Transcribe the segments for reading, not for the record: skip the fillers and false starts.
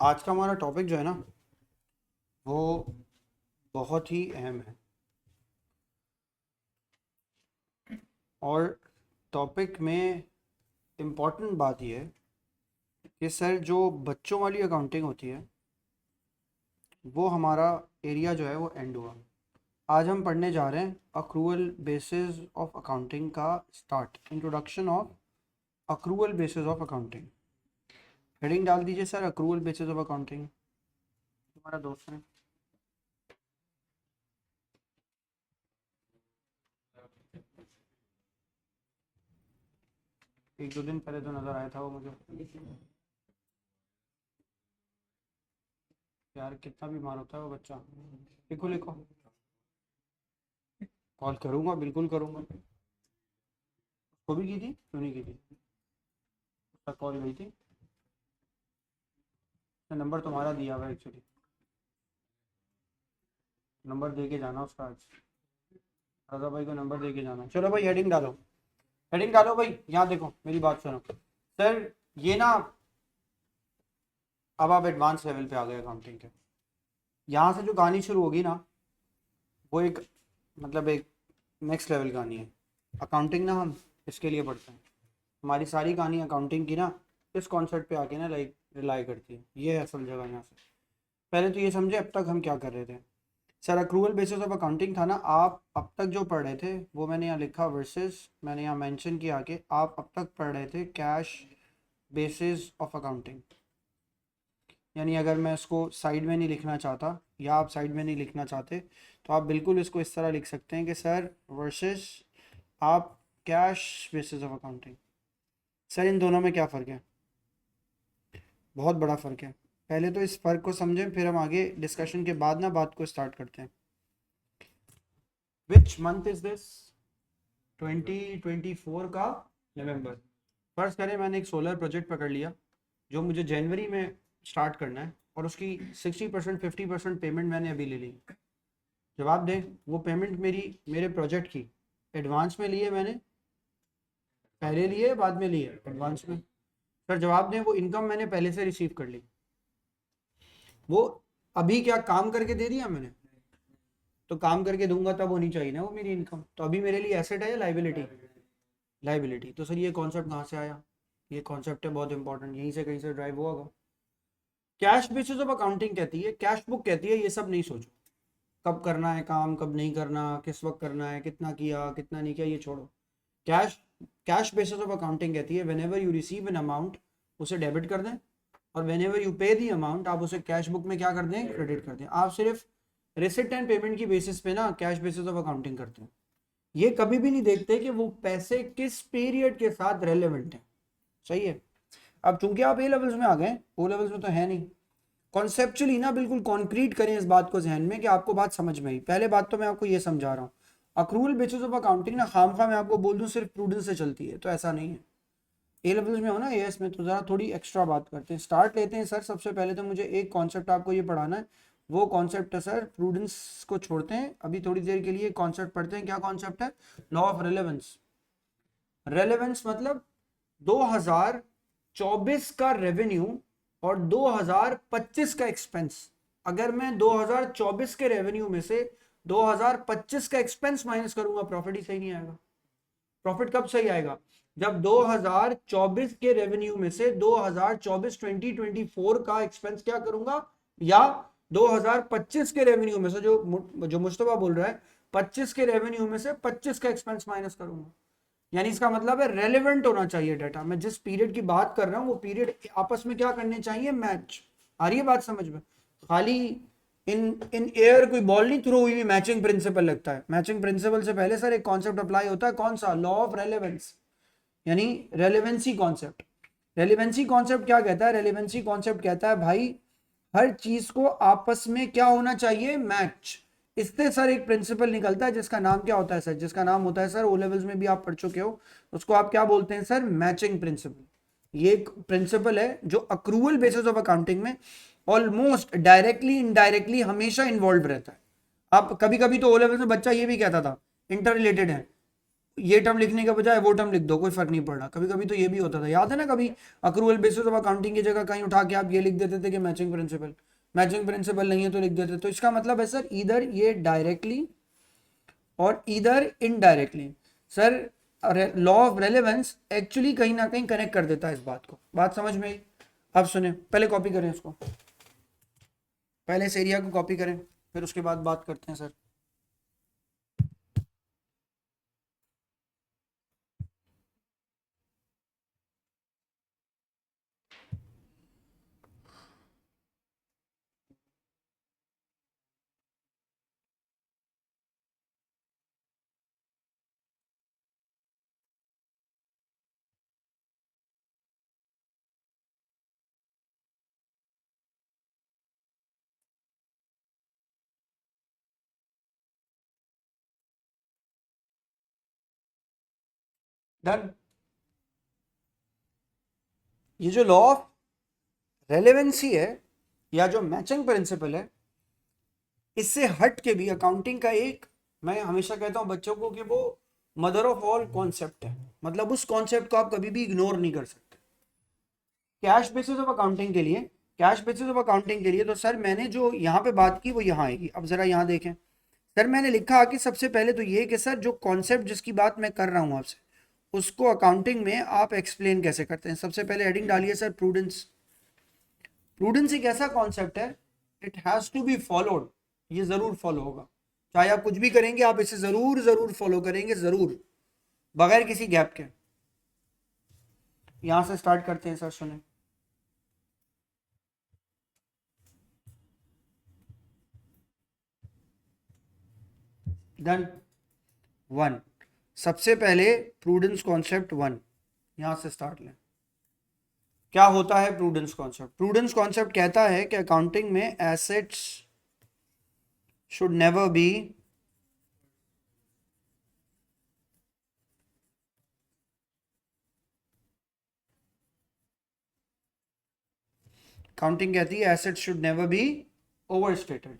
आज का हमारा टॉपिक जो है ना वो बहुत ही अहम है। और टॉपिक में इम्पॉर्टेंट बात ये है कि सर जो बच्चों वाली अकाउंटिंग होती है वो हमारा एरिया जो है वो एंड हुआ। आज हम पढ़ने जा रहे हैं अक्रूवल बेसिस ऑफ अकाउंटिंग का start, introduction of accrual basis of accounting. Heading डाल दीजिए sir, accrual basis of accounting. हमारा दोस्त है, एक दो दिन पहले तो नज़र आया था वो मुझे। यार कितना बीमार होता है वो बच्चा। लिखो लिखो, कॉल करूँगा, बिल्कुल करूँगा। उसको भी की थी, क्यों नहीं की थी? उसका कॉल गई थी। नंबर तुम्हारा दिया हुआ एक्चुअली, नंबर दे के जाना उसका आज। राजा भाई को नंबर दे के जाना। चलो भाई हेडिंग डालो, हेडिंग डालो भाई। यहाँ देखो मेरी बात सुनो सर। ये ना, अब आप एडवांस लेवल पे आ गए अकाउंटिंग के। यहाँ से जो कहानी शुरू होगी ना वो एक, मतलब एक नेक्स्ट लेवल कहानी है। अकाउंटिंग ना हम इसके लिए पढ़ते हैं, हमारी सारी कहानी अकाउंटिंग की ना इस कॉन्सेप्ट पे आके ना लाइक रिलाई करती है। ये है असल जगह यहाँ से। पहले तो ये समझे अब तक हम क्या कर रहे थे। Sir accrual basis of accounting था ना, आप अब तक जो पढ़ रहे थे वो मैंने यहाँ लिखा वर्सेस, मैंने यहाँ मेंशन किया कि आप अब तक पढ़ रहे थे कैश बेसिस ऑफ अकाउंटिंग। यानी अगर मैं इसको साइड में नहीं लिखना चाहता या आप साइड में नहीं लिखना चाहते तो आप बिल्कुल इसको इस तरह लिख सकते हैं कि सर वर्सेस आप cash basis of accounting. Sir इन दोनों में क्या फ़र्क है? बहुत बड़ा फ़र्क है। पहले तो इस फ़र्क को समझें, फिर हम आगे डिस्कशन के बाद ना बात को स्टार्ट करते हैं। Which month is this? 2024 का नवंबर। फर्ज करें मैंने एक सोलर प्रोजेक्ट पकड़ लिया जो मुझे जनवरी में स्टार्ट करना है और उसकी 60% 50% पेमेंट मैंने अभी ले ली। जवाब दें, वो पेमेंट मेरी मेरे प्रोजेक्ट की एडवांस में ली है मैंने, पहले लिए बाद में लिए एडवांस में? सर जवाब दें, वो इनकम मैंने पहले से रिसीव कर ली। वो अभी क्या काम करके दे दिया मैंने? तो काम करके दूंगा तब होनी चाहिए ना वो मेरी इनकम। तो अभी मेरे लिए एसेट है या लाइबिलिटी? लाइबिलिटी। तो सर ये कॉन्सेप्ट कहाँ से आया? ये कॉन्सेप्ट है बहुत इंपॉर्टेंट, यहीं से कहीं से ड्राइव हुआ होगा। कैश बेसिस ऑफ अकाउंटिंग कहती है, कैश बुक कहती है ये सब नहीं सोचो। कब करना है काम, कब नहीं करना, किस वक्त करना है, कितना किया कितना नहीं किया, ये छोड़ो। Cash cash basis of accounting कहती है when ever you receive an amount उसे डेबिट कर दें, और वेन एवर यू पे दी अमाउंट आप उसे कैश बुक में क्या कर दें? क्रेडिट कर दें। आप सिर्फ रिसिप्ट एंड पेमेंट की बेसिस पे ना कैश बेसिस ऑफ अकाउंटिंग करते हैं। ये कभी भी नहीं देखते कि वो पैसे किस पीरियड के साथ रेलेवेंट है। सही है। अब चूंकि आप ए लेवल्स में आ गए, ओ लेवल्स में तो है नहीं। कॉन्सेप्चुअली ना बिल्कुल कॉन्क्रीट करें इस बात को जहन में कि आपको बात समझ में आई। पहले बात तो मैं आपको ये समझा रहा हूँ, अक्रूवल बेसिस ऑफ अकाउंटिंग ना खामखा मैं आपको बोल दूं सिर्फ प्रूडेंस से चलती है, तो ऐसा नहीं है। ए लेवल्स में हो ना, एएस में, तो ज़रा थोड़ी एक्स्ट्रा बात करते हैं। स्टार्ट लेते हैं सर। सबसे पहले तो मुझे एक कॉन्सेप्ट आपको ये पढ़ाना है, वो कॉन्सेप्ट है सर, प्रूडेंस को छोड़ते हैं अभी थोड़ी देर के लिए, कॉन्सेप्ट पढ़ते हैं। क्या कॉन्सेप्ट है? Law of relevance. रेलेवेंस मतलब 2024 का रेवेन्यू और 2025 का एक्सपेंस। अगर मैं 2024 के रेवेन्यू में से 2025 का एक्सपेंस माइनस करूंगा, प्रॉफिट ही सही नहीं आएगा। प्रॉफिट कब सही आएगा? जब 2024 के रेवेन्यू में से 2024 2024 का एक्सपेंस क्या करूंगा, या 2025 के रेवेन्यू में से जो मुस्तफा बोल रहा है 25 के रेवेन्यू में से 25 का एक्सपेंस माइनस करूंगा। यानी इसका मतलब है रेलेवेंट होना चाहिए डाटा। मैं जिस पीरियड की बात कर रहा हूं वो पीरियड आपस में क्या करने चाहिए? मैच। आ रही है बात समझ में? खाली इन इन एयर कोई बॉल नहीं थ्रो हुई हुई मैचिंग प्रिंसिपल लगता है। मैचिंग प्रिंसिपल से पहले सर एक कॉन्सेप्ट अप्लाई होता है, कौन सा? लॉ ऑफ रेलेवेंस, यानी रेलेवेंसी कॉन्सेप्ट। रेलेवेंसी कॉन्सेप्ट क्या कहता है? रेलेवेंसी कॉन्सेप्ट कहता है भाई हर चीज को आपस में क्या होना चाहिए? मैच। इससे सर एक प्रिंसिपल निकलता है जिसका नाम क्या होता है सर? जिसका नाम होता है सर, ओ लेवल्स में भी आप पढ़ चुके हो, उसको आप क्या बोलते हैं सर? Matching principal. ये एक प्रिंसिपल है जो अक्रूवल बेसिस ऑफ अकाउंटिंग में ऑलमोस्ट डायरेक्टली इनडायरेक्टली हमेशा इन्वॉल्व रहता है। आप कभी कभी तो ओ लेवल्स में बच्चा ये भी कहता था इंटर रिलेटेड है, ये टर्म लिखने के बजाय वो टर्म लिख दो, कोई फर्क नहीं पड़ रहा। कभी कभी तो ये भी होता था, याद है ना, कभी अक्रूवल बेसिस ऑफ अकाउंटिंग की जगह कहीं उठा के आप ये लिख देते थे कि मैचिंग प्रिंसिपल, मैचिंग प्रिंसिपल नहीं है तो लिख देते। तो इसका मतलब है सर इधर ये डायरेक्टली और इधर indirectly sir law of relevance actually कहीं ना कहीं कनेक्ट कर देता है इस बात को। बात समझ में आई? अब सुने, पहले कॉपी करें इसको, पहले इस एरिया को कॉपी करें, फिर उसके बाद बात करते हैं सर। डन। ये जो लॉ ऑफ रेलेवेंसी है या जो मैचिंग प्रिंसिपल है, इससे हट के भी अकाउंटिंग का एक, मैं हमेशा कहता हूं बच्चों को कि वो मदर ऑफ ऑल कॉन्सेप्ट है। मतलब उस कॉन्सेप्ट को आप कभी भी इग्नोर नहीं कर सकते। कैश बेसिस ऑफ अकाउंटिंग के लिए, कैश बेसिस ऑफ अकाउंटिंग के लिए तो सर मैंने जो यहाँ पे बात की वो यहाँ आएगी। अब जरा यहाँ देखें सर, मैंने लिखा कि सबसे पहले तो ये कि सर जो कॉन्सेप्ट जिसकी बात मैं कर रहा हूँ आपसे, उसको अकाउंटिंग में आप एक्सप्लेन कैसे करते हैं। सबसे पहले हेडिंग डालिए सर प्रूडेंस। प्रूडेंस एक ऐसा कॉन्सेप्ट है, it has to be followed, ये जरूर फॉलो होगा। चाहे आप कुछ भी करेंगे आप इसे जरूर जरूर फॉलो करेंगे, जरूर, बगैर किसी गैप के। यहां से स्टार्ट करते हैं सर, सुने। डन। वन, सबसे पहले प्रूडेंस कॉन्सेप्ट वन, यहां से स्टार्ट लें। क्या होता है प्रूडेंस कॉन्सेप्ट? प्रूडेंस कॉन्सेप्ट कहता है कि अकाउंटिंग में assets should never be accounting कहती है assets should never be over stated.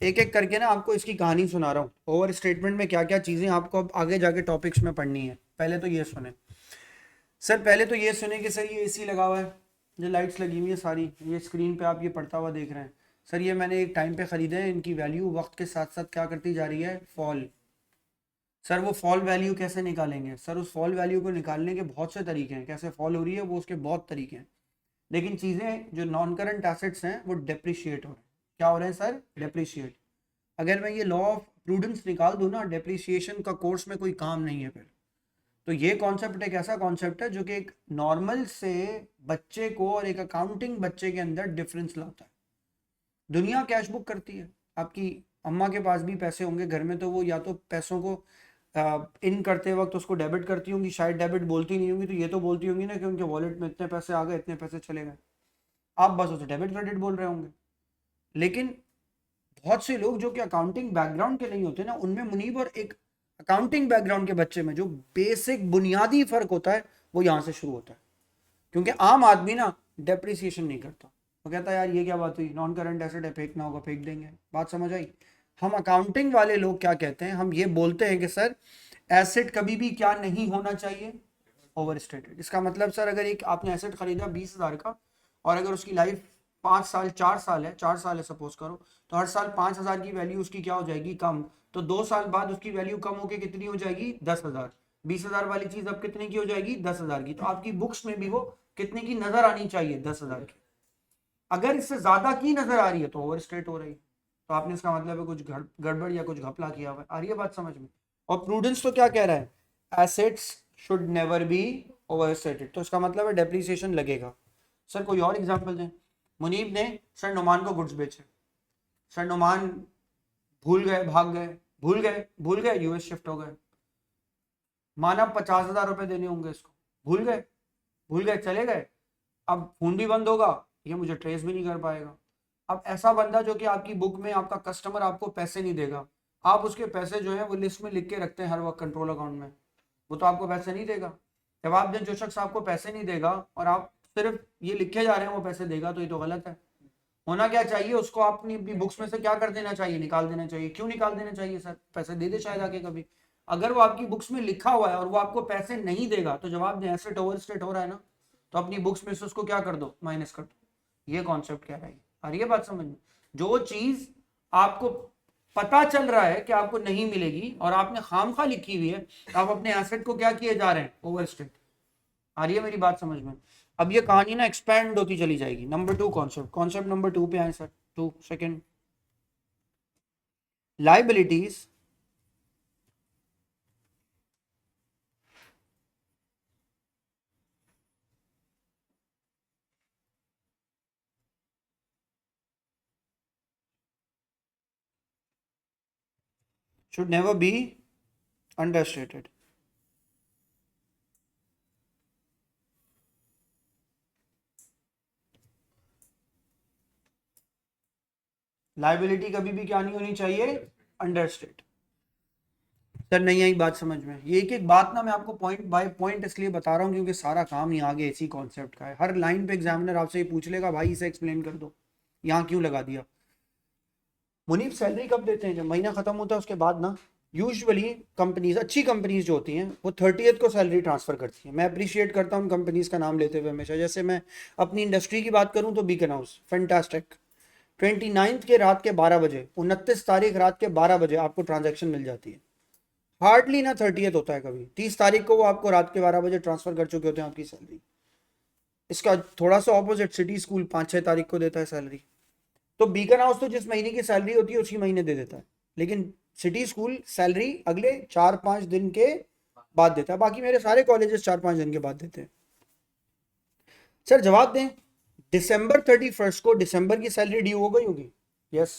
एक एक करके ना आपको इसकी कहानी सुना रहा हूँ, ओवर स्टेटमेंट में क्या क्या चीजें आपको अब आगे जाके टॉपिक्स में पढ़नी है। पहले तो ये सुने सर, पहले तो ये सुने कि सर ये एसी लगा हुआ है, जो लाइट्स लगी हुई है सारी, ये स्क्रीन पे आप ये पढ़ता हुआ देख रहे हैं सर, ये मैंने एक टाइम पे ख़रीदे हैं, इनकी वैल्यू वक्त के साथ साथ क्या करती जा रही है, फॉल। सर वो फॉल वैल्यू कैसे निकालेंगे? सर उस फॉल वैल्यू को निकालने के बहुत से तरीके हैं, कैसे फॉल हो रही है वो उसके बहुत तरीके हैं। लेकिन चीज़ें जो नॉन करंट एसेट्स हैं वो डेप्रिशिएट हो रहे हैं। क्या हो रहे हैं सर? डेप्रिशिएट। अगर मैं ये लॉ ऑफ प्रूडेंस निकाल दूँ ना, डेप्रिसिएशन का कोर्स में कोई काम नहीं है फिर। तो ये कॉन्सेप्ट एक ऐसा कॉन्सेप्ट है जो कि एक नॉर्मल से बच्चे को और एक अकाउंटिंग बच्चे के अंदर डिफरेंस लाता है। दुनिया कैश बुक करती है, आपकी अम्मा के पास भी पैसे होंगे घर में, तो वो या तो पैसों को इन करते वक्त उसको डेबिट करती होंगी, शायद डेबिट बोलती नहीं होंगी, तो ये तो बोलती होंगी ना कि उनके वॉलेट में इतने पैसे आ गए, इतने पैसे चले गए। आप बस उसे डेबिट क्रेडिट बोल रहे होंगे। लेकिन बहुत से लोग जो कि अकाउंटिंग बैकग्राउंड के नहीं होते ना, उनमें मुनीब और एक अकाउंटिंग बैकग्राउंड के बच्चे में जो बेसिक बुनियादी फर्क होता है वो यहाँ से शुरू होता है। क्योंकि आम आदमी ना डेप्रिसिएशन नहीं करता, वो कहता है यार ये क्या बात हुई, नॉन करंट एसेट है, फेंकना होगा फेंक देंगे। बात समझ आई? हम अकाउंटिंग वाले लोग क्या कहते हैं, हम ये बोलते हैं कि सर एसेट कभी भी क्या नहीं होना चाहिए, ओवर स्टेटेड। इसका मतलब सर अगर एक आपने एसेट खरीदा 20,000 का, और अगर उसकी लाइफ 5 साल 4 साल है, 4 साल है सपोज करो, तो हर साल 5,000 की वैल्यू उसकी क्या हो जाएगी, कम। तो 2 साल बाद उसकी वैल्यू कम होकर कितनी हो जाएगी, 10,000। 20,000 वाली चीज अब कितने की हो जाएगी, 10,000 की। तो आपकी बुक्स में भी वो कितने की नजर आनी चाहिए, 10,000 की। अगर इससे ज्यादा की नजर आ रही है तो ओवर स्टेट हो रही है, तो आपने इसका मतलब है कुछ गड़बड़ या कुछ घपला किया हुआ है। आ रही है बात समझ में? और प्रूडेंस तो क्या कह रहा है, assets should never be over stated, तो इसका मतलब है डेप्रिसिएशन लगेगा। सर कोई और एग्जांपल दें। मुनीब ने सर नुमान को गुड्स बेचे, सर नुमान भूल गए, भाग गए, भूल गए यूएस शिफ्ट हो गए, माना 50,000 रुपए देने होंगे इसको, भूल गए चले गए। अब फोन भी बंद होगा, ये मुझे ट्रेस भी नहीं कर पाएगा। अब ऐसा बंदा जो कि आपकी बुक में आपका कस्टमर आपको पैसे नहीं देगा, आप उसके पैसे जो है वो लिस्ट में लिख के रखते हैं हर वक्त कंट्रोल अकाउंट में, वो तो आपको पैसे नहीं देगा। जवाब दें, जो शख्स आपको पैसे नहीं देगा और आप सिर्फ ये लिखे जा रहे हैं वो पैसे देगा, तो ये तो गलत है। होना क्या चाहिए, उसको अपनी बुक्स में से क्या कर देना चाहिए, निकाल देना चाहिए। क्यों निकाल देना चाहिए सर? पैसे दे दे शायद आके कभी। अगर वो आपकी बुक्स में लिखा हुआ है और वो आपको पैसे नहीं देगा तो जवाब दें एसेट ओवर स्टेट हो रहा है ना, तो अपनी बुक्स में से उसको क्या कर दो, माइनस कर दो। ये कॉन्सेप्ट कह रहा है। और ये बात समझ में, जो चीज आपको पता चल रहा है कि आपको नहीं मिलेगी और आपने खामखा लिखी हुई है, तो आप अपने एसेट को क्या किए जा रहे हैं, ओवर स्टेट। आ रही है मेरी बात समझ में? अब ये कहानी ना एक्सपैंड होती चली जाएगी। नंबर 2 कॉन्सेप्ट, कॉन्सेप्ट नंबर 2 पे आए sir. 2 second, liabilities should never be understated. Liability कभी भी क्या नहीं होनी चाहिए, अंडरस्टेट। सर नहीं आई बात समझ में? ये एक एक बात ना मैं आपको पॉइंट बाय पॉइंट इसलिए बता रहा हूँ क्योंकि सारा काम ही आगे इसी कॉन्सेप्ट का है। हर लाइन पे एग्जामिनर आपसे ये पूछ लेगा, भाई इसे एक्सप्लेन कर दो, यहाँ क्यों लगा दिया। मुनीब सैलरी कब देते हैं? जब महीना खत्म होता है उसके बाद ना। यूजुअली कंपनीज, अच्छी कंपनीज जो होती हैं वो 30th को सैलरी ट्रांसफर करती हैं। मैं अप्रिशिएट करता हूँ कंपनीज का नाम लेते हुए हमेशा। जैसे मैं अपनी इंडस्ट्री की बात करूँ तो बीकन हाउस, फैंटास्टिक। 29 के रात के 12 बजे, 29 तारीख रात के 12 बजे आपको ट्रांजैक्शन मिल जाती है। हार्डली ना 30th होता है कभी, 30 तारीख को वो आपको रात के 12 बजे ट्रांसफर कर चुके होते हैं आपकी सैलरी। इसका थोड़ा सा ऑपोजिट सिटी स्कूल 5-6 तारीख को देता है सैलरी। तो बीकन हाउस तो जिस महीने की सैलरी होती है उसी महीने दे देता है, लेकिन सिटी स्कूल सैलरी अगले 4-5 दिन के बाद देता है। बाकी मेरे सारे कॉलेजेस 4-5 दिन के बाद देते हैं। सर जवाब दें, दिसंबर 31 को दिसंबर की सैलरी ड्यू हो गई होगी, यस।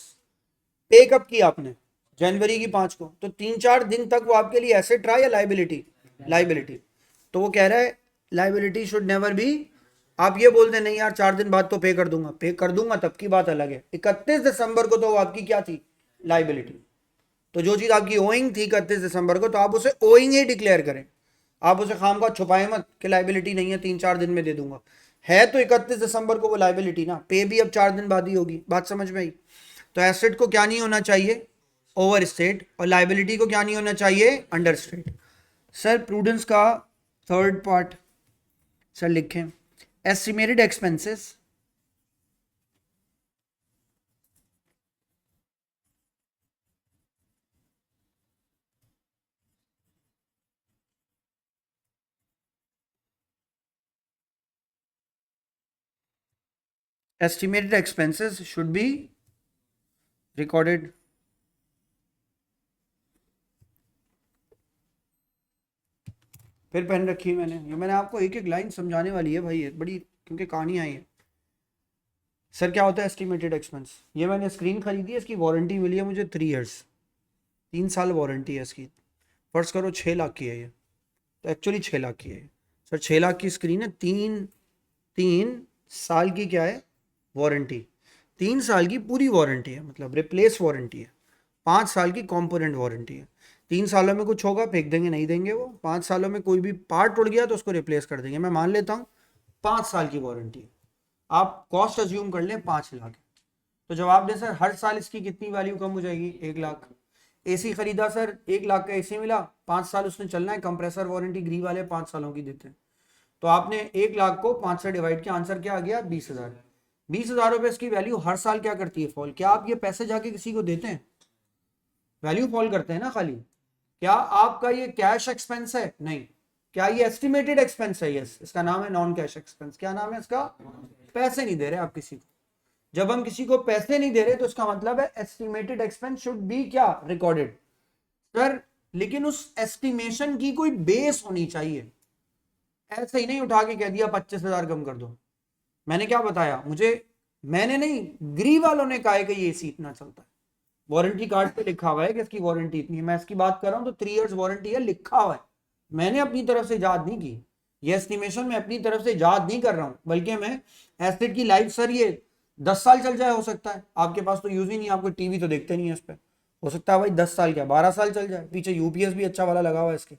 पे कब की आपने? जनवरी की 5 को। तो 3-4 दिन तक वो आपके लिए एसेट रहा या लाइबिलिटी? लाइबिलिटी। तो वो कह रहा है लाइबिलिटी शुड नेवर बी। आप ये बोलते नहीं यार 4 दिन बाद तो पे कर दूंगा, पे कर दूंगा तब की बात अलग है। 31 दिसंबर को तो वो आपकी क्या थी, लाइबिलिटी। तो जो चीज आपकी ओइंग थी 31 दिसंबर को, तो आप उसे ओइंग ही डिक्लेयर करें। आप उसे खाम का छुपाए मत कि लाइबिलिटी नहीं है, 3-4 दिन में दे दूंगा। है तो 31 दिसंबर को वो लाइबिलिटी ना, पे भी अब 4 दिन बाद ही होगी। बात समझ में आई? तो एसेट को क्या नहीं होना चाहिए, ओवर स्टेट, और लाइबिलिटी को क्या नहीं होना चाहिए, अंडर स्टेट। सर प्रूडेंस का थर्ड पार्ट सर लिखें, estimated expenses estimated expenses should be recorded फिर पेन रखी है मैंने, ये मैंने आपको एक एक लाइन समझाने वाली है भाई, बड़ी क्योंकि कहानी आई है। सर क्या होता है एस्टिमेटेड एक्सपेंस? ये मैंने स्क्रीन खरीदी है, इसकी वारंटी मिली है मुझे 3 इयर्स, 3 साल वारंटी है इसकी। फर्ज करो 6 लाख की है ये, तो एक्चुअली 6 लाख की है सर। 6 लाख की स्क्रीन है, 3 साल की क्या है, वारंटी। 3 साल की पूरी वारंटी है, मतलब रिप्लेस वारंटी है। 5 साल की कॉम्पोनेंट वारंटी है। 3 सालों में कुछ होगा फेंक देंगे, नहीं देंगे वो। 5 सालों में कोई भी पार्ट उड़ गया तो उसको रिप्लेस कर देंगे। मैं मान लेता हूँ 5 साल की वारंटी है, आप कॉस्ट अज्यूम कर लें 5 लाख। तो जवाब दें सर, हर साल इसकी कितनी वैल्यू कम हो जाएगी, 1 लाख। एसी खरीदा सर, 1 लाख का एसी मिला, 5 साल उसने चलना है, कंप्रेसर वारंटी ग्री वाले 5 सालों की देते हैं। तो आपने 1 लाख को 5 से डिवाइड किया, आंसर क्या आ गया, 20,000। 20,000 रुपए इसकी वैल्यू हर साल क्या करती है, फॉल। क्या आप ये पैसे जाके किसी को देते हैं? वैल्यू फॉल करते हैं ना खाली। क्या आपका ये कैश एक्सपेंस है? नहीं। क्या ये एस्टिमेटेड एक्सपेंस है? यस। इसका नाम है नॉन कैश एक्सपेंस। क्या नाम है इसका? पैसे नहीं दे रहे आप किसी को। जब हम किसी को पैसे नहीं दे रहे तो इसका मतलब है एस्टिमेटेड एक्सपेंस शुड बी क्या, रिकॉर्डेड। सर लेकिन उस एस्टिमेशन की कोई बेस होनी चाहिए। ऐसे ही नहीं उठा के कह दिया 25,000 कम कर दो। मैंने क्या बताया, मैंने नहीं, ग्री वालों ने कहा है कि ये एसी इतना चलता है। वारंटी कार्ड पे लिखा हुआ है कि इसकी वारंटी इतनी है। मैं इसकी बात कर रहा हूं तो 3 इयर्स वारंटी है, लिखा हुआ है। मैंने अपनी तरफ से इजाद नहीं की ये एस्टिमेशन, मैं अपनी तरफ से इजाद नहीं कर रहा हूं, बल्कि मैं एसेट की लाइफ सर ये 10 साल चल जाए, हो सकता है। आपके पास तो यूज ही नहीं, आपको टीवी तो देखते नहीं है इस पर। हो सकता है भाई 10 साल क्या 12 साल चल जाए। पीछे यूपीएस भी अच्छा वाला लगा हुआ है इसके,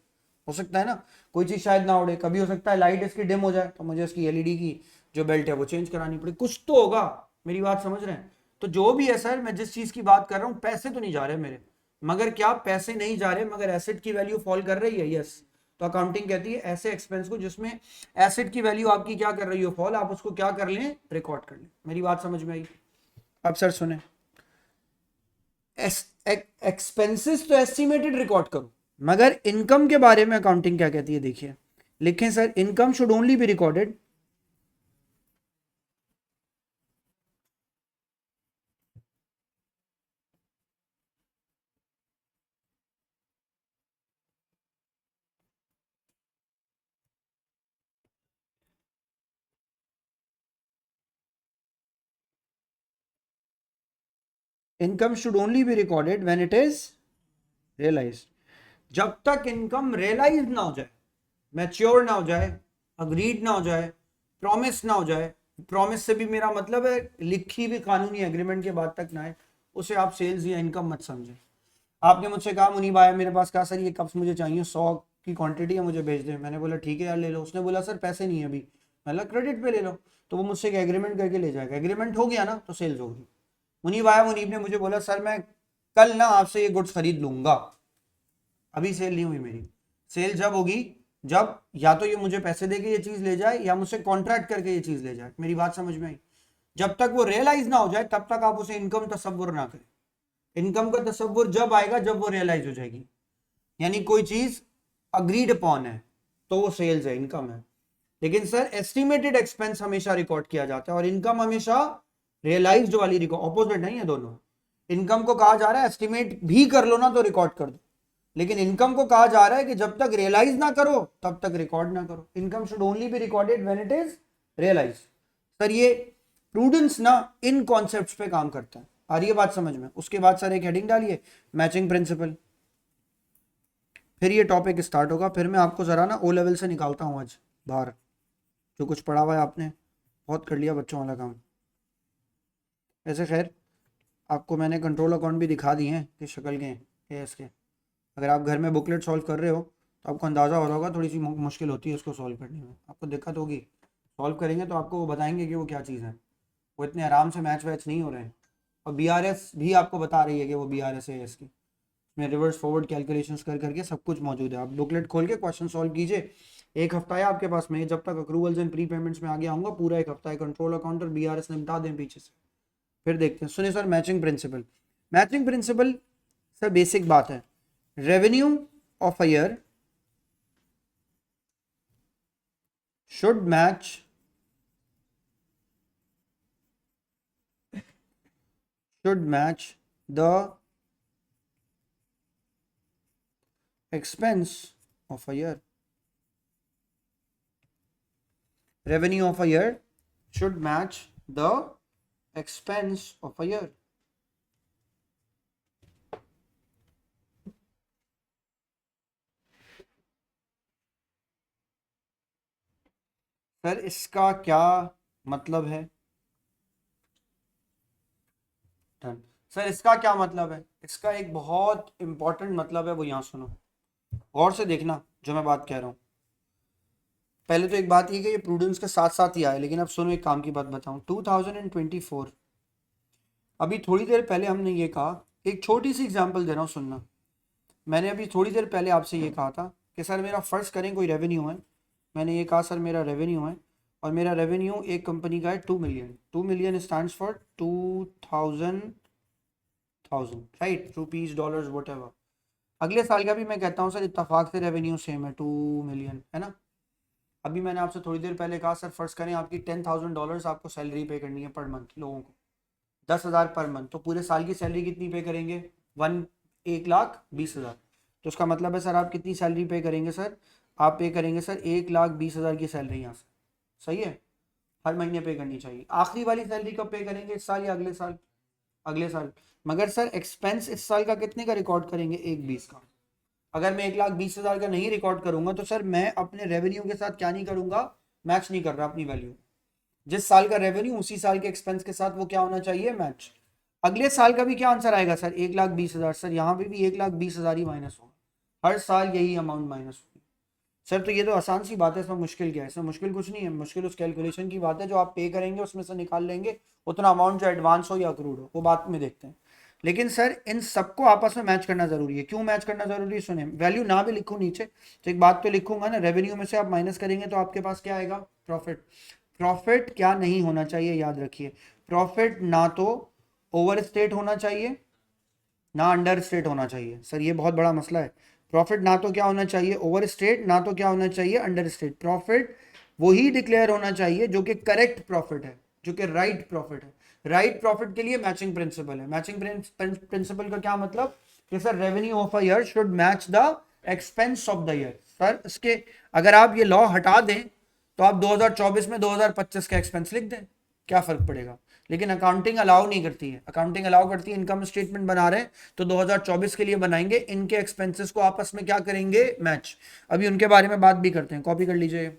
हो सकता है ना। कोई चीज शायद ना उड़े, कभी हो सकता है लाइट इसकी डिम हो जाए तो मुझे इसकी एलईडी की जो बेल्ट है वो चेंज करानी पड़े, कुछ तो होगा। मेरी बात समझ रहे हैं? तो जो भी है सर, मैं जिस चीज की बात कर रहा हूँ, पैसे तो नहीं जा रहे मेरे, मगर क्या पैसे नहीं जा रहे, मगर एसेट की वैल्यू फॉल कर रही है, यस। तो अकाउंटिंग कहती है ऐसे एक्सपेंस को जिसमें एसेट की वैल्यू आपकी क्या कर रही हो, फॉल, आप उसको क्या कर लें, रिकॉर्ड कर लें। मेरी बात समझ में आई? अब सर सुने, एक्सपेंसेस तो एस्टिमेटेड रिकॉर्ड करो, मगर इनकम के बारे में अकाउंटिंग क्या कहती है, देखिए लिखें sir, income should only be recorded income should only be recorded when it is realised. जब तक इनकम रियलाइज ना हो जाए, मैच्योर ना हो जाए, अग्रीड ना हो जाए, प्रॉमिस ना हो जाए, प्रॉमिस से भी मेरा मतलब है लिखी हुई कानूनी एग्रीमेंट के बाद तक ना है, उसे आप सेल्स या इनकम मत समझे। आपने मुझसे कहा मुनीब आया मेरे पास, कहा सर ये कप्स मुझे चाहिए, 100 की क्वांटिटी है, मुझे भेज दे। मैंने बोला ठीक है यार ले लो। उसने बोला सर पैसे नहीं है अभी। मैंने बोला क्रेडिट पे ले लो। तो वो मुझसे एक एग्रीमेंट करके ले जाएगा, एग्रीमेंट हो गया ना तो सेल्स होगी। मुनीब आया, मुनीब ने मुझे बोला सर मैं कल ना आपसे ये गुड्स खरीद लूंगा। अभी सेल नहीं हुई मेरी। सेल जब होगी जब या तो ये मुझे पैसे देके ये चीज ले जाए या मुझसे कॉन्ट्रैक्ट करके ये चीज ले जाए। मेरी बात समझ में आई? जब तक वो रियलाइज ना हो जाए तब तक आप उसे इनकम तस्वुर ना करें। इनकम का तस्वुर जब आएगा जब वो रियलाइज हो जाएगी, यानी कोई चीज अग्रीड अपॉन है तो वो सेल्स है, इनकम है। लेकिन सर एस्टिमेटेड एक्सपेंस हमेशा रिकॉर्ड किया जाता है और इनकम हमेशा रियलाइज्ड वाली रिकॉर्ड, ऑपोजिट नहीं है दोनों। इनकम को कहा जा रहा है एस्टिमेट भी कर लो ना तो रिकॉर्ड कर दो, लेकिन इनकम को कहा जा रहा है कि जब तक रियलाइज ना करो तब तक रिकॉर्ड ना करो। Income should only be recorded when it is realise. Sir ये प्रूडेंस ना इन कॉन्सेप्ट्स पे काम करता है, आ रही है बात समझ में? उसके बाद सर एक हेडिंग डालिए, मैचिंग प्रिंसिपल। फिर ये टॉपिक स्टार्ट होगा, फिर मैं आपको जरा ना ओ लेवल से निकालता हूँ आज बाहर। जो कुछ पढ़ा हुआ है आपने बहुत कर लिया बच्चों वाला काम। ऐसे खैर आपको मैंने कंट्रोल अकाउंट भी दिखा दिए हैं किस शक्ल के हैं इसके। अगर आप घर में बुकलेट सॉल्व कर रहे हो तो आपको अंदाज़ा हो रहा होगा थोड़ी सी मुश्किल होती है इसको सॉल्व करने में, आपको दिक्कत होगी। सॉल्व करेंगे तो आपको वो बताएंगे कि वो क्या चीज़ है, वो इतने आराम से मैच वैच नहीं हो रहे हैं। और बीआरएस भी आपको बता रही है कि वो बीआरएस है इसकी, में रिवर्स फॉरवर्ड कैलकुलेशंस कर करके सब कुछ मौजूद है। आप बुकलेट खोल के क्वेश्चन सॉल्व कीजिए। एक हफ्ता है आपके पास में, जब तक अक्रूवल्स एंड प्री पेमेंट्स में आगे आऊँगा पूरा एक हफ्ता है, कंट्रोल अकाउंट और बीआरएस निपटा दें पीछे से, फिर देखते हैं। सुनिए sir, matching principal. Matching principal sir basic बात है, revenue of a year should match the expense of a year. Revenue of a year should match the expense of a year. Sir इसका क्या मतलब है? डन। सर इसका क्या मतलब है? इसका एक बहुत इंपॉर्टेंट मतलब है, वो यहाँ सुनो, गौर से देखना जो मैं बात कह रहा हूँ। पहले तो एक बात ये कि ये प्रूडेंस के साथ साथ ही आए, लेकिन अब सुनो एक काम की बात बताऊँ। 2024, अभी थोड़ी देर पहले हमने ये कहा, एक छोटी सी एग्जांपल दे रहा हूँ सुनना। मैंने अभी थोड़ी देर पहले आपसे ये कहा था कि सर मेरा फ़र्ज़ करें कोई रेवेन्यू है, मैंने ये कहा सर मेरा रेवेन्यू है और मेरा रेवेन्यू एक कंपनी का है 2 million. 2 million stands for 2000 right, rupees, dollars, what ever. अगले साल का भी मैं कहता हूँ सर इत्तेफाक से रेवेन्यू सेम है, 2 मिलियन है ना। अभी मैंने आपसे थोड़ी देर पहले कहा सर फ़र्ज़ करें आपकी $10,000 आपको सैलरी पे करनी है पर मंथ, लोगों को 10,000 पर मंथ, तो पूरे साल की सैलरी कितनी पे करेंगे? 1,20,000। तो उसका मतलब है सर आप कितनी सैलरी पे करेंगे? सर आप पे करेंगे सर 1,20,000 की सैलरी यहाँ से, सही है, हर महीने पे करनी चाहिए। आखिरी वाली सैलरी कब पे करेंगे, इस साल या अगले साल? अगले साल। मगर सर एक्सपेंस इस साल का कितने का रिकॉर्ड करेंगे? 1,20 का। अगर मैं 1,20,000 का नहीं रिकॉर्ड करूंगा तो सर मैं अपने रेवेन्यू के साथ क्या नहीं करूंगा, मैच नहीं कर रहा अपनी वैल्यू। जिस साल का रेवेन्यू उसी साल के एक्सपेंस के साथ वो क्या होना चाहिए, मैच। अगले साल का भी क्या आंसर आएगा सर? 1,20,000। सर यहाँ पे भी 1,20,000 ही माइनस होगा, हर साल यही अमाउंट माइनस होगी। सर तो ये तो आसान सी बात है, इसमें मुश्किल क्या है? इसमें मुश्किल कुछ नहीं है, मुश्किल उस कैलकुलेशन की बात है जो आप पे करेंगे उसमें से निकाल लेंगे उतना अमाउंट, जो एडवांस हो या अक्रूड हो, वो बात में देखते हैं। लेकिन सर इन सबको आपस में मैच करना जरूरी है। क्यों मैच करना जरूरी है? सुने, वैल्यू ना भी लिखूं नीचे तो एक बात तो लिखूंगा ना, रेवेन्यू में से आप माइनस करेंगे तो आपके पास क्या आएगा? प्रॉफिट। प्रॉफिट क्या नहीं होना चाहिए, याद रखिए, प्रॉफिट ना तो ओवर स्टेट होना चाहिए ना अंडर स्टेट होना चाहिए। सर ये बहुत बड़ा मसला है। प्रॉफिट ना तो क्या होना चाहिए? ओवर स्टेट, ना तो क्या होना चाहिए? Under state. प्रॉफिट वही डिक्लेयर होना चाहिए जो कि करेक्ट प्रॉफिट है, जो कि राइट प्रॉफिट है। राइट प्रॉफिट के लिए मैचिंग प्रिंसिपल है। मैचिंग प्रिंसिपल का क्या मतलब कि sir revenue of a year should match the expense of the year. Sir इसके अगर आप ये लॉ हटा दें तो आप 2024 में 2025 का एक्सपेंस लिख दें, क्या फर्क पड़ेगा? लेकिन अकाउंटिंग अलाउ नहीं करती है। अकाउंटिंग अलाउ करती है, इनकम स्टेटमेंट बना रहे हैं तो 2024 के लिए बनाएंगे, इनके एक्सपेंसेस को आपस में क्या करेंगे? मैच। अभी उनके बारे में बात भी करते हैं, कॉपी कर लीजिए।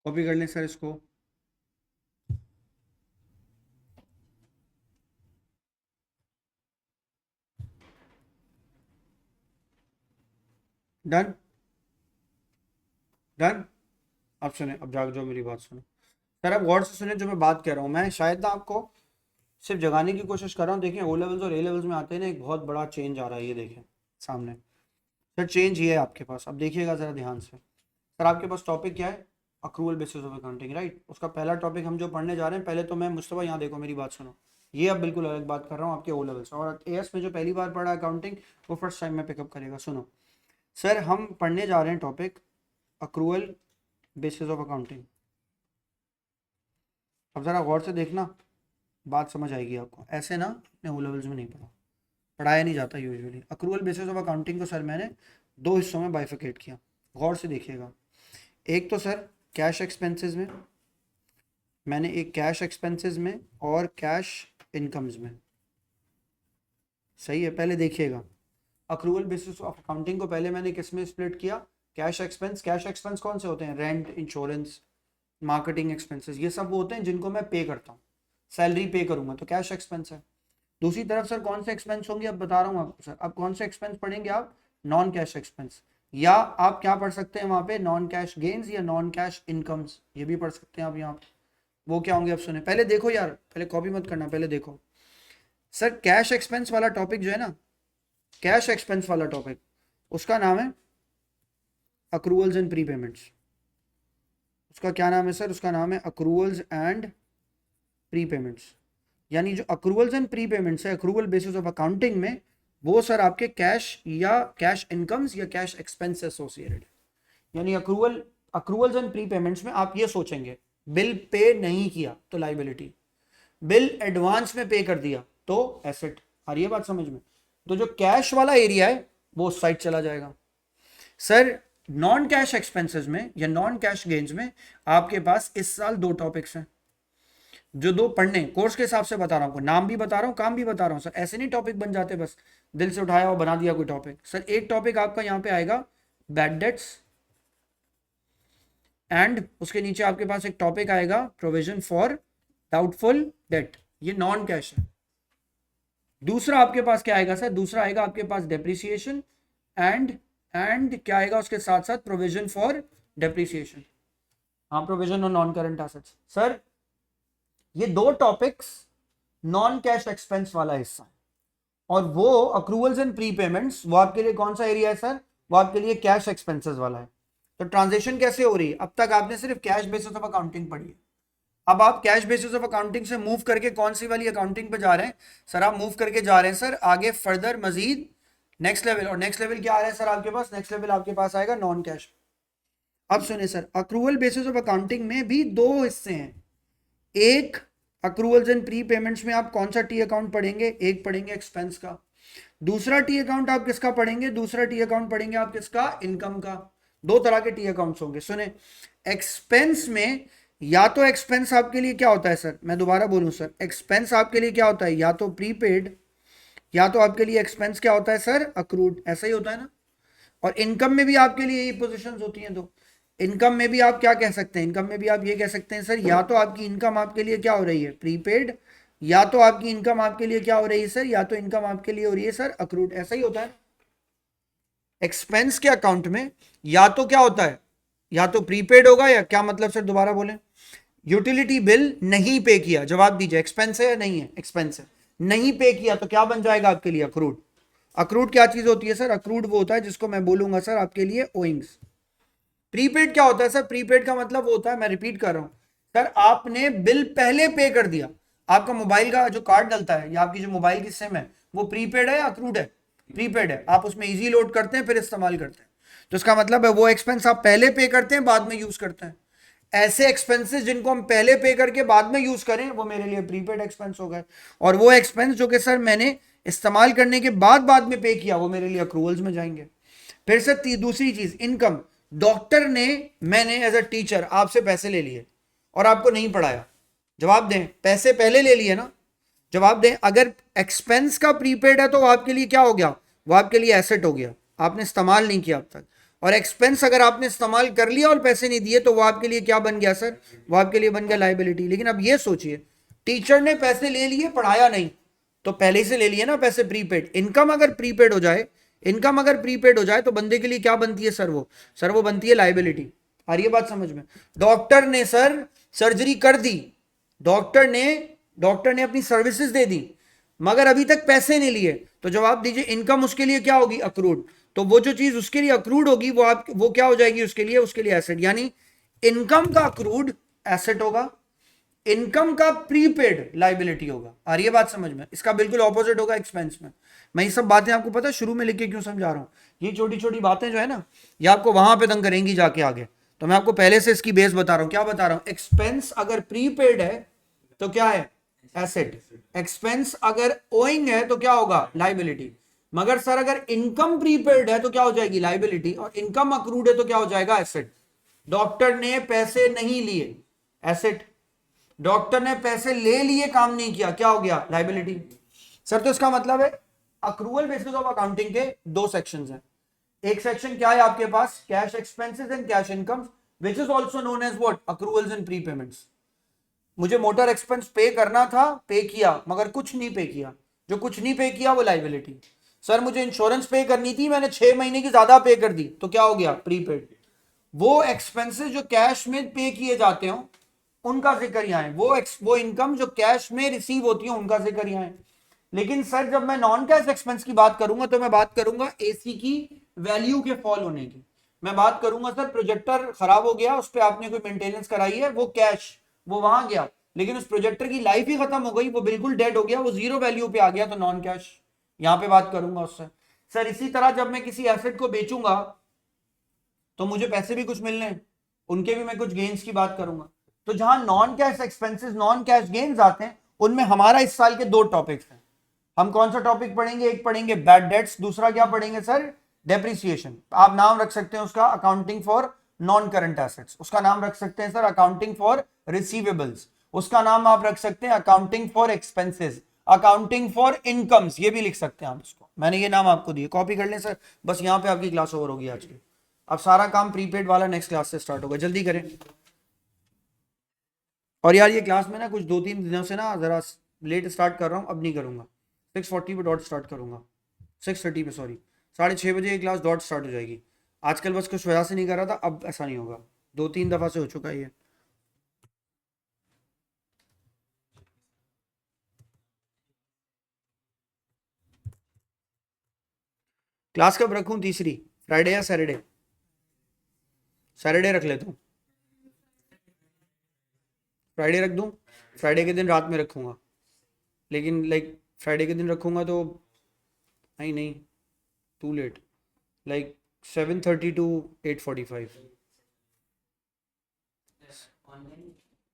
कॉपी कर लें सर इसको। डन। डन। अब सुने, अब जाग जाओ, मेरी बात सुनो सर, अब गौर से सुने जो मैं बात कह रहा हूँ। मैं शायद ना आपको सिर्फ जगाने की कोशिश कर रहा हूँ। देखिए ओ लेवल्स और ए लेवल्स में आते हैं ना, एक बहुत बड़ा चेंज आ रहा है, ये देखें सामने। सर चेंज ये है आपके पास, अब देखिएगा जरा ध्यान से। सर आपके पास टॉपिक क्या है? Accrual basis of accounting, right. उसका पहला टॉपिक हम जो पढ़ने जा रहे हैं, पहले तो मैं मुस्तफा यहाँ देखो, मेरी बात सुनो, ये अब बिल्कुल अलग बात कर रहा हूँ आपके ओ लेवल्स। और एएस में जो पहली बार पढ़ा अकाउंटिंग, वो फर्स्ट टाइम में पिकअप करेगा। सुनो सर, हम पढ़ने जा रहे हैं topic accrual basis of accounting. अब ज़रा गौर से देखना, बात समझ आएगी आपको। ऐसे ना अपने ओ लेवल्स में नहीं पढ़ा, पढ़ाया नहीं जाता usually. Accrual basis of accounting को सर मैंने दो हिस्सों में बाइफिकेट किया, गौर से देखिएगा। एक तो सर कैश एक्सपेंसेस में, मैंने एक कैश एक्सपेंसेस में और कैश इनकम्स में। सही है, पहले देखिएगा अक्रूवल बेसिस ऑफ अकाउंटिंग को पहले मैंने किस में स्प्लिट किया? Cash expense. कैश एक्सपेंस कौन से होते हैं? रेंट, इंश्योरेंस, मार्केटिंग एक्सपेंसेस, ये सब वो होते हैं जिनको मैं पे करता हूँ, सैलरी पे करूंगा तो कैश एक्सपेंस है। दूसरी तरफ सर कौन से एक्सपेंस होंगे, अब बता रहा हूँ आपको सर। अब कौन से एक्सपेंस पढ़ेंगे आप? नॉन कैश एक्सपेंस, या आप क्या पढ़ सकते हैं वहां पे? नॉन कैश गेन्स या नॉन कैश इनकम्स, ये भी पढ़ सकते हैं आप यहाँ पे। वो क्या होंगे? अब सुने, पहले देखो यार, पहले कॉपी मत करना, पहले देखो। सर कैश एक्सपेंस वाला टॉपिक जो है ना, कैश एक्सपेंस वाला टॉपिक, उसका नाम है अक्रूवल्स एंड प्री पेमेंट्स। उसका क्या नाम है सर? उसका नाम है अक्रूवल्स एंड प्री पेमेंट्स। यानी जो अक्रूवल्स एंड प्री पेमेंट्स है अक्रूवल बेसिस ऑफ अकाउंटिंग में, वो सर आपके कैश या कैश इनकम्स या कैश एक्सपेंस से एसोसिएटेड। यानी अक्रूवल्स एंड प्री पेमेंट्स में आप ये सोचेंगे, बिल पे नहीं किया तो लाइबिलिटी, बिल एडवांस में पे कर दिया तो एसेट। आ रही है बात समझ में? तो जो कैश वाला एरिया है वो उस साइड चला जाएगा। सर नॉन कैश एक्सपेंसेस में या नॉन कैश गेन्स में आपके पास इस साल दो टॉपिक्स हैं, जो दो पढ़ने कोर्स के हिसाब से बता रहा हूँ, नाम भी बता रहा हूँ, काम भी बता रहा हूँ सर। ऐसे नहीं टॉपिक बन जाते बस दिल से उठाया और बना दिया कोई टॉपिक। सर एक टॉपिक आपका यहाँ पे आएगा बैड डेट्स, एंड उसके नीचे आपके पास एक टॉपिक आएगा प्रोविजन फॉर डाउटफुल डेट, ये नॉन कैश है। दूसरा आपके पास क्या आएगा सर? दूसरा आएगा आपके पास डेप्रिसिएशन एंड क्या आएगा उसके साथ साथ? Provision for depreciation. हाँ, प्रोविजन और नॉन करंट एसेट्स। सर ये दो टॉपिक्स नॉन कैश एक्सपेंस वाला हिस्सा है, और वो अक्रूवल्स एंड प्री पेमेंट्स, वो आपके लिए कौन सा एरिया है सर? वो आपके लिए कैश एक्सपेंसेस वाला है। तो ट्रांजेक्शन कैसे हो रही है? अब तक आपने सिर्फ कैश बेसिस ऑफ अकाउंटिंग पढ़ी है, अब आप कैश बेसिस ऑफ अकाउंटिंग से मूव करके कौन सी वाली अकाउंटिंग पे जा रहे हैं सर? आप मूव करके जा रहे हैं सर आगे फर्दर मजीद नेक्स्ट लेवल। और नेक्स्ट लेवल क्या आ रहा है सर आपके पास? नेक्स्ट लेवल आपके पास आएगा नॉन कैश। अब सुनिए sir, accrual basis of accounting में भी दो हिस्से हैं। एक, अक्रूवल्स एंड प्री पेमेंट्स में आप कौन सा टी अकाउंट पढ़ेंगे? एक पढ़ेंगे एक्सपेंस का। दूसरा टी अकाउंट आप किसका पढ़ेंगे? दूसरा टी अकाउंट पढ़ेंगे आप किसका? इनकम का। दो तरह के टी अकाउंट्स होंगे। सुने, एक्सपेंस में या तो एक्सपेंस आपके लिए क्या होता है सर? मैं दोबारा बोलूं सर, एक्सपेंस आपके लिए क्या होता है? या तो प्रीपेड, या तो आपके लिए एक्सपेंस क्या होता है सर? अक्रूड। ऐसा ही होता है ना? और इनकम में भी आपके लिए यही पोजीशंस होती हैं। दो इनकम में भी आप क्या कह सकते हैं? इनकम में भी आप ये कह सकते हैं सर, या तो आपकी इनकम आपके लिए क्या हो रही है? प्रीपेड, या तो आपकी इनकम आपके लिए क्या हो रही है सर? या तो इनकम आपके लिए हो रही है सर अक्रूड। ऐसा ही होता है। एक्सपेंस के अकाउंट में या तो क्या होता है? या तो प्रीपेड होगा, या क्या मतलब सर दोबारा बोलें? यूटिलिटी बिल नहीं पे किया, जवाब दीजिए, एक्सपेंस है या नहीं है? एक्सपेंस है। नहीं पे किया तो क्या बन जाएगा आपके लिए? अक्रूड। अक्रूड क्या चीज होती है सर? अक्रूड वो होता है जिसको मैं बोलूंगा सर आपके लिए ओइंग्स। प्रीपेड क्या होता है सर? प्रीपेड का मतलब वो होता है, मैं रिपीट कर रहा हूं सर, आपने बिल पहले पे कर दिया। आपका मोबाइल का जो कार्ड डलता है या आपकी जो मोबाइल की सिम है, वो प्रीपेड है या अक्रूड है? प्रीपेड है। आप उसमें इजी लोड करते हैं फिर इस्तेमाल करते हैं, तो इसका मतलब है वो एक्सपेंस आप पहले पे करते हैं बाद में यूज करते हैं। ऐसे एक्सपेंसेस जिनको हम पहले पे करके बाद में यूज करें वो मेरे लिए प्रीपेड एक्सपेंस हो गए। और वो एक्सपेंस जो कि सर मैंने इस्तेमाल करने के बाद में पे किया, वो मेरे लिए अक्रूवल्स में जाएंगे। फिर से दूसरी चीज, इनकम। डॉक्टर ने, मैंने एज अ टीचर आपसे पैसे ले लिए और आपको नहीं पढ़ाया। जवाब दें, पैसे पहले ले लिए ना? जवाब दें, अगर एक्सपेंस का प्रीपेड है तो वो आपके लिए क्या हो गया? वो आपके लिए एसेट हो गया, आपने इस्तेमाल नहीं किया अब तक। और एक्सपेंस अगर आपने इस्तेमाल कर लिया और पैसे नहीं दिए तो वो आपके लिए क्या बन गया सर? वो आपके लिए बन गया लाइबिलिटी। लेकिन अब ये सोचिए, टीचर ने पैसे ले लिए, पढ़ाया नहीं, तो पहले से ले लिए ना पैसे प्रीपेड। इनकम अगर प्रीपेड हो जाए, इनकम अगर प्रीपेड हो जाए तो बंदे के लिए क्या बनती है सर? वो सर वो बनती है लाइबिलिटी। आ रही है बात समझ में? डॉक्टर ने सर सर्जरी कर दी, डॉक्टर ने डॉक्टर ने अपनी सर्विसेज दे दी, मगर अभी तक पैसे नहीं लिए, तो जवाब दीजिए इनकम उसके लिए क्या होगी? अक्रूड। तो वो जो चीज उसके लिए अक्रूड होगी वो क्या हो जाएगी उसके लिए एसेट। यानी इनकम का अक्रूड एसेट होगा, इनकम का प्रीपेड लाइबिलिटी होगा। आ रही है बात समझ में? इसका बिल्कुल ऑपोजिट होगा एक्सपेंस में। मैं ये सब बातें आपको पता है शुरू में लिख के क्यों समझा रहा हूं? ये छोटी छोटी बातें जो है ना, ये आपको वहां पे तंग करेंगी जाके आगे। तो मैं आपको पहले से इसकी बेस बता रहा हूं। क्या बता रहा हूं? एक्सपेंस अगर प्रीपेड है तो क्या है? एसेट। एक्सपेंस अगर ओइंग है तो क्या होगा? लाइबिलिटी। मगर सर अगर इनकम प्रीपेड है तो क्या हो जाएगी? लाइबिलिटी। और इनकम अक्रूड है तो क्या हो जाएगा? एसेट। डॉक्टर ने पैसे नहीं लिए, एसेट। डॉक्टर ने पैसे ले लिए, काम नहीं किया, क्या हो गया? लाइबिलिटी। सर तो इसका मतलब है अक्रूवल बेसिस ऑफ अकाउंटिंग के दो सेक्शंस हैं। एक सेक्शन क्या है आपके पास? Cash expenses and cash incomes, which is also known as what? Accruals and prepayments. मुझे मोटर एक्सपेंस पे करना था, पे किया, मगर कुछ नहीं पे किया, जो कुछ नहीं पे किया वो लाइबिलिटी। सर मुझे इंश्योरेंस पे करनी थी, मैंने 6 महीने की ज्यादा पे कर दी, तो क्या हो गया? प्रीपेड। वो एक्सपेंसेस जो कैश में पे किए जाते हो उनका जिक्र यहाँ है, वो इनकम जो कैश में रिसीव होती है उनका जिक्र यहाँ है। लेकिन सर जब मैं नॉन कैश एक्सपेंस की बात करूंगा तो मैं बात करूंगा एसी की वैल्यू के फॉल होने की। मैं बात करूंगा सर प्रोजेक्टर खराब हो गया, उस पर आपने कोई मेंटेनेंस कराई है, वो कैश, वो वहां गया, लेकिन उस प्रोजेक्टर की लाइफ ही खत्म हो गई, वो बिल्कुल डेड हो गया, वो जीरो वैल्यू पे आ गया, तो नॉन कैश यहां पे बात करूंगा उससे। सर इसी तरह जब मैं किसी एसेट को बेचूंगा तो मुझे पैसे भी कुछ मिलने हैं, उनके भी मैं कुछ गेन्स की बात करूंगा। तो जहां non cash expenses, non cash gains आते हैं, उनमें हमारा इस साल के दो टॉपिक्स हैं। हम कौन सा टॉपिक पढ़ेंगे? एक पढ़ेंगे बैड डेट्स, दूसरा क्या पढ़ेंगे सर? डेप्रिसिएशन। आप नाम रख सकते हैं उसका accounting for non current assets, उसका नाम रख सकते हैं सर अकाउंटिंग फॉर रिसीवेबल्स, उसका नाम आप रख सकते हैं accounting for expenses, accounting for incomes, ये भी लिख सकते हैं आप इसको। मैंने ये नाम आपको दिए, कॉपी कर लें सर। बस यहां पे आपकी क्लास ओवर होगी आज की। अब सारा काम प्रीपेड वाला नेक्स्ट क्लास से स्टार्ट होगा, जल्दी करें। और यार ये क्लास में ना कुछ 2-3 दिनों से ना जरा लेट स्टार्ट कर रहा हूँ, अब नहीं करूँगा। 6:40 पे डॉट स्टार्ट करूँगा, 6:30 पे, सॉरी 6:30 बजे ये क्लास डॉट स्टार्ट हो जाएगी। आजकल बस कुछ वजह से नहीं कर रहा था, अब ऐसा नहीं होगा, 2-3 दफ़ा से हो चुका है ये। क्लास कब रखूँ? तीसरी, फ्राइडे या सैटरडे? सैटरडे रख लेता हूँ। फ्राइडे रख दूँ? फ्राइडे के दिन रात में रखूँगा, लेकिन लाइक फ्राइडे के दिन रखूँगा तो नहीं नहीं, टू लेट, लाइक 7:30 to 8:45।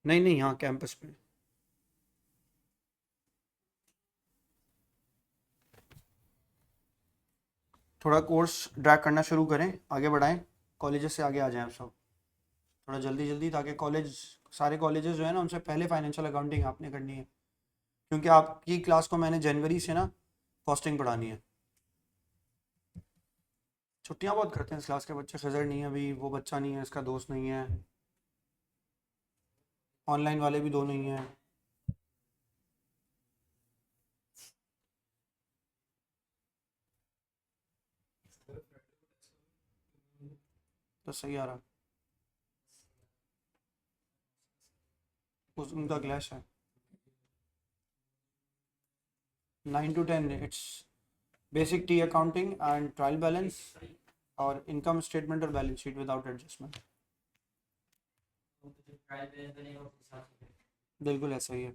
नहीं नहीं, हाँ कैंपस पे। थोड़ा कोर्स ड्रैग करना शुरू करें, आगे बढ़ाएं, कॉलेजेस से आगे आ जाएं आप सब थोड़ा जल्दी जल्दी, ताकि कॉलेज, सारे कॉलेजेस जो है ना उनसे पहले फाइनेंशियल अकाउंटिंग आपने करनी है, क्योंकि आपकी क्लास को मैंने जनवरी से ना कॉस्टिंग पढ़ानी है। छुट्टियां बहुत करते हैं इस क्लास के बच्चे, खजर नहीं है अभी, वो बच्चा नहीं है, इसका दोस्त नहीं है, ऑनलाइन वाले भी दो नहीं हैं। तो सही आ रहा, उनका क्लैश है। 9 to 10, it's basic T accounting and trial balance और इनकम स्टेटमेंट और बैलेंस शीट विदाउट एडजस्टमेंट। बिल्कुल ऐसा ही है।